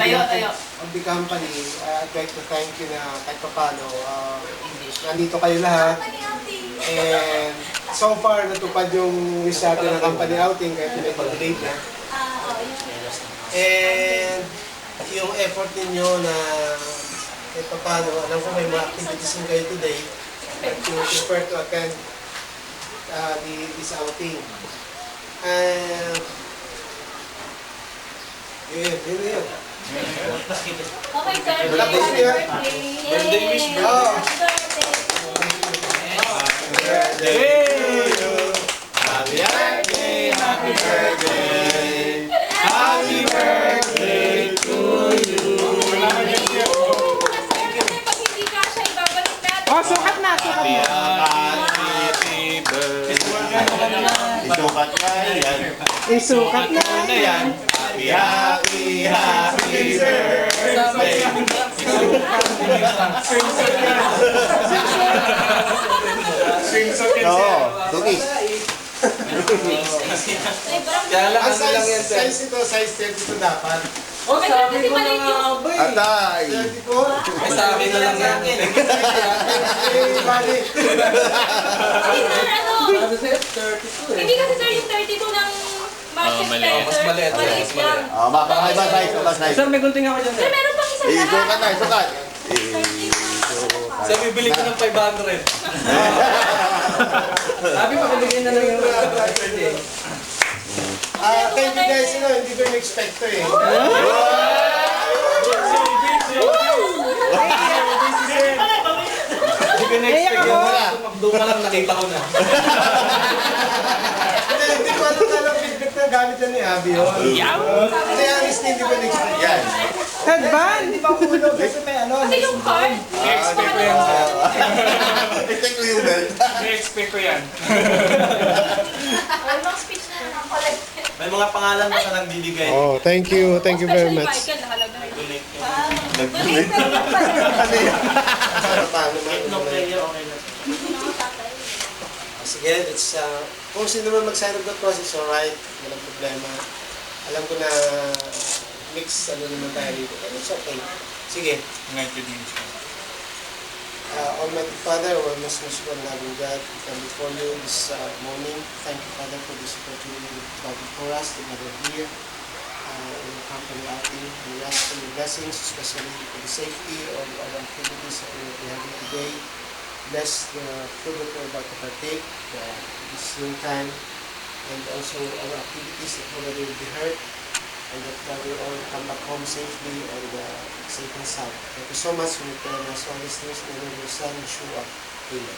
of the company, I'd like to thank you na kahit pa paano, nandito kayo lahat. And so far, natupad yung wish natin ng company outing kahit may pag-delay na. And yung effort ninyo na kahit pa paano, alam ko may mga activities din kayo today, but you prefer to attend this outing. And yun. Okay, sir. Birthday wish, bro. Happy birthday, happy birthday, happy birthday to you. Pag hindi ka siya, ibabalik natin. Oh, sukat na. Happy birthday. Isukat na yan. Isukat na yan. Happy birthday. Oo, tugis. Kaya lang, ano lang yan, sir? Size ito, size 32 dapat. Oh, sabi ko na nga ba eh. Atay! 34? Ay, sabi na lang yan. Bali. Ano sir? 32 eh. Hindi kasi sir yung 32 ng Manchester. Mas maliit. Maliit lang. Ibang size. Sir, may gunting ako dyan, Sir, sir. meron pang isang Isukat na, isukat. Sir, bibili ko ng 500. Sabi pa, bibigyan na lang yung birthday. Thank you guys, hindi ko in-expect to eh. Hindi ko na-expect yun. Doon pa lang nakita ko na. Hindi ko alam feedback na gamit yan ni Abby yun. Kaya honestly, hindi ko in-expect yan. Headband. Hindi pa ako hulog kasi may ano. Kasi yung card. Na-expect ko yan, sir. Expect ko yun eh. Na-expect ko yan. Anong speech na lang collect. May mga pangalan na silang bibigay. Oh, thank you very much. Special Michael, nakalagay. Paano man? Sige, it's kung sino man mag-sign up the process, alright, walang problema. Alam ko na mix naman tayo dito, pero it's okay. Sige. Almighty Father, our most merciful and loving God, we come before you this morning. Thank you, Father, for this opportunity to come before us, to gather here in the company outing. We ask for your blessings, especially for the safety of our activities that we will be having today. Bless the food that we're about to partake this noon time, and also our activities that already will be heard, and that we will all come back home safely and safe and sound. Thank you so much for telling us all these things in the name of your Son, Yeshua. Amen.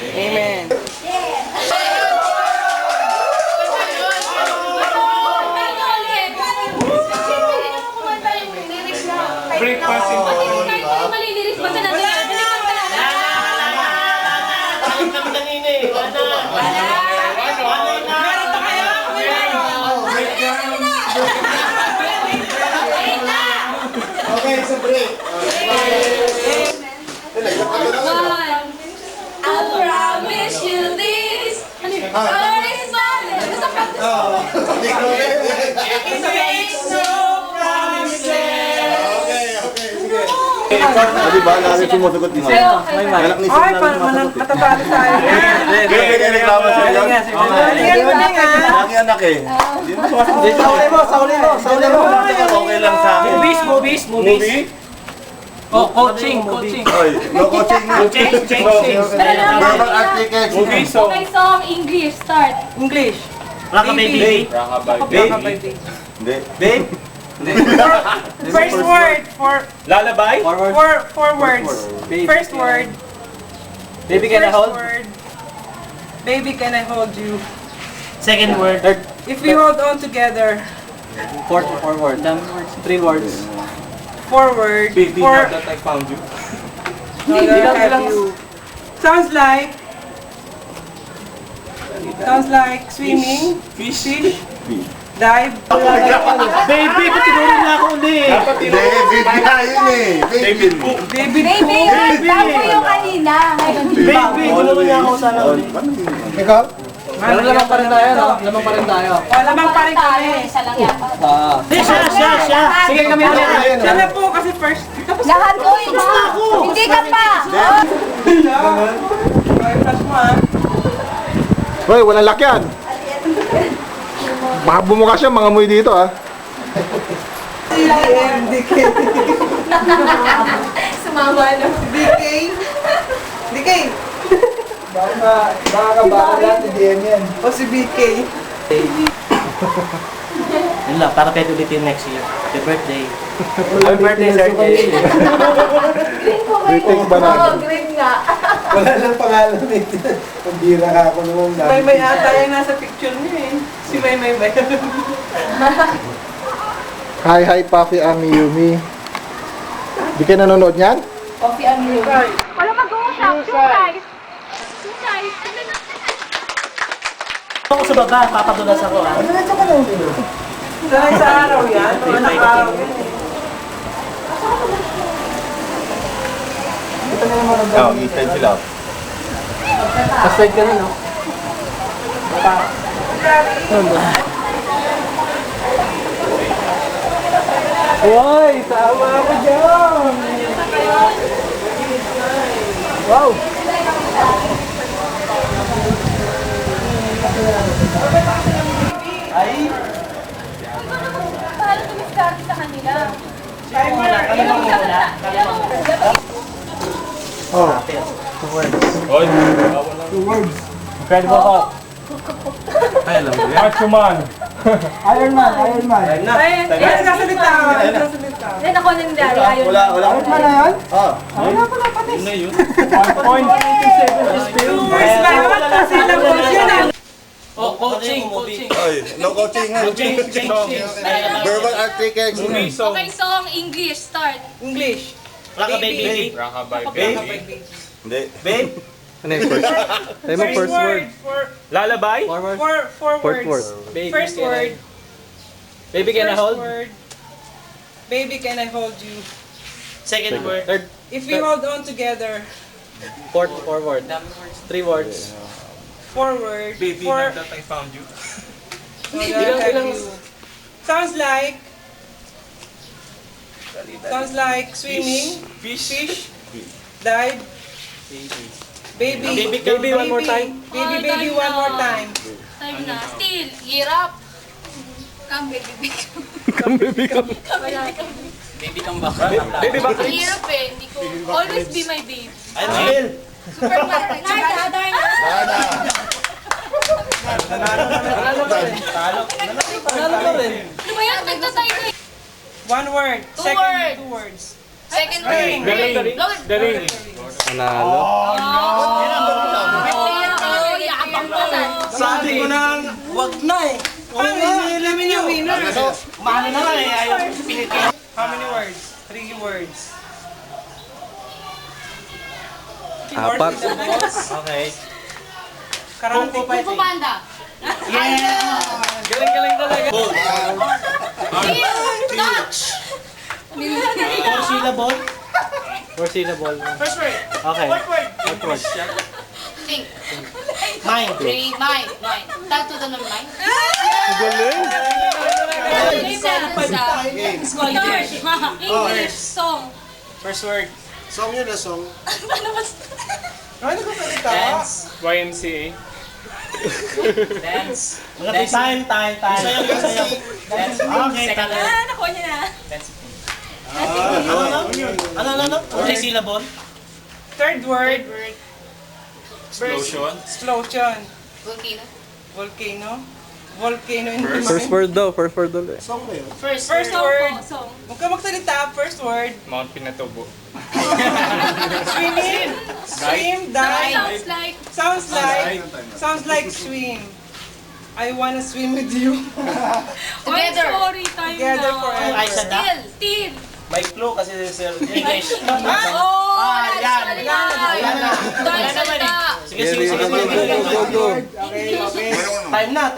Amen. Breakfast in the morning. Maliliris ba ka na? Okay, so break. I promise you this. God is mine. Basta practice. Di ba? Lagi sumusagot din. Anak ni Ay, matatalo tayo. Kaya reklamo siya yun. Lagi anak eh. Hindi mo sumasagot. Sauli mo. Okay lang sa akin. Movies. Oh, coaching. Oy, no coaching na. Verbal articles. Okay, song, English, start. English. Baby. Hindi. Babe. First word for Lullaby. four words. First word. Baby, can I hold? First word. Baby, can I hold you? Second word. Third. If we hold on together. Four words. 3 words. 4 words. Baby, now that I found you. Have you. Sounds like swimming, fish, dive. Baby, ba't tinuro na ako ulit? Hindi, baby na yun eh. Baby. Baby, Tama yung kanina. Baby, tinuro niya ako sana ulit. Ikaw? Pero lamang pa rin tayo, no? Lamang pa rin tayo. O, lamang pa rin kami. Isa lang yata. Siya! Sige kami ulit. Siya na po kasi first. Lahat ko ito. Hindi ka pa. Okay, flash mo ah. Hoy, walang lakyan. Baka bumuka siya, mga amoy dito ah. DK. Sumama na. DK. DK. Baka kabahan si DM yan. O si BK. Yun lang, para pwede ulitin next year. Happy birthday. Happy birthday, Sir Jay. Green ko kayo. Greetings, banana. Oo, green nga. Wala lang pangalan nito. Pambira ka ako naman. May ata yung nasa picture niyo eh. Si May ba? Hi, Puffy, Ami, Yumi. Di ka nanonood niyan? Coffee and milk. Wala mag-uusap. Two guys. Ako sa baba, papadulas ako ah. Sanay sa araw yan. O anak araw yan eh. Oo, i-send sila. Paside ka na, no? Uy, tama ako dyan. Wow. Paano tumiskarte sa kanila? Oh. Incredible Hulk. Ay, nagsasalita. Nagsasalita. Hindi, nakuha na ni Daddy. Ayaw. Wala. Two words ba yun? Kasi lang po yun eh. Oh, coaching. Oy, no coaching ha. Verbal art tricks. Okay, song, English, start. English. Raka baby. Hindi. Babe? First word. Lullaby? Four words. First word. Baby, can I hold? First word. Baby, can I hold you? Second word. Third. If we hold on together. Four word. 3 words. Forward. Baby, For, now that I found you. Sounds like swimming. Fish. Dive. Baby. Baby, one more time. Baby, one more time. Time na. Still, hirap. Come, baby. Baby, kang baka. Baby, baka. Hirap eh. Hindi ko. Always be my babe. I'm chill. Superman. Panalo ka rin. Ano ba yan? Nagtatay ko eh. One word. Two words. Two words. Second word. The ring. Panalo. Yakapang ko na. Sabi ko nang wag na eh. Paano nililamin yung winner? Mano na lang eh. Ayaw ko pinitin. How many words? 3 words. Apat. Okay. Karante. Kung Panda. Yeah! Galing talaga. Touch. 4 syllable. 4 syllable. First word. Okay. Fourth word. Think. Mind. Mind. Tag to the mind. English song. First word. Song yun na song. Ano ko salita? Dance. YMCA. Dance. Time. Sayaw. Dance. Okay. Nakuha niya na. Ano? 3 syllable. Third word. Explosion. Explosion. Volcano. Volcano in the First mind. First word ulit. Song na yun. First First word. Song. Huwag ka magsalita. First word. Mount Pinatubo. Swimming. Swim. Dive. Sounds like swim. I wanna swim with you. Together. Sorry, time Together na. forever. Ay, sada. Still. May clue kasi Sir English. Yan. Dahil salita. Sige. Time na.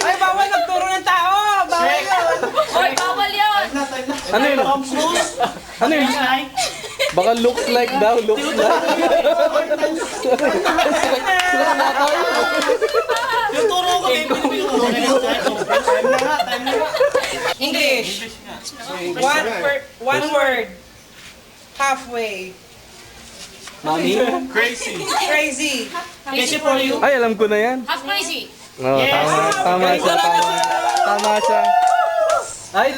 Ay, bawal nagturo ng tao. Bawal yun. Hoy, bawal yun. Ano yun? Ano yun? Baka looks like daw, looks like. Yung turo ko, baby, yung turo ko. Time na nga. English. One word. Halfway. Mami? Crazy. Crazy. Easy for you. Ay, alam ko na yan. Half crazy. Oh, tama siya, tama siya. Ay,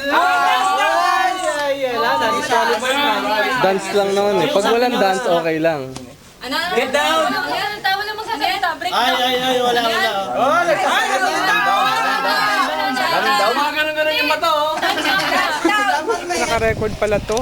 Dance lang naman eh. Pag walang dance, okay lang. Ano? Get down! Ano? Tawa lang magsasalita. Break Ay, wala. Mga Mga ganun-ganun yung mata, oh. Naka-record pala to.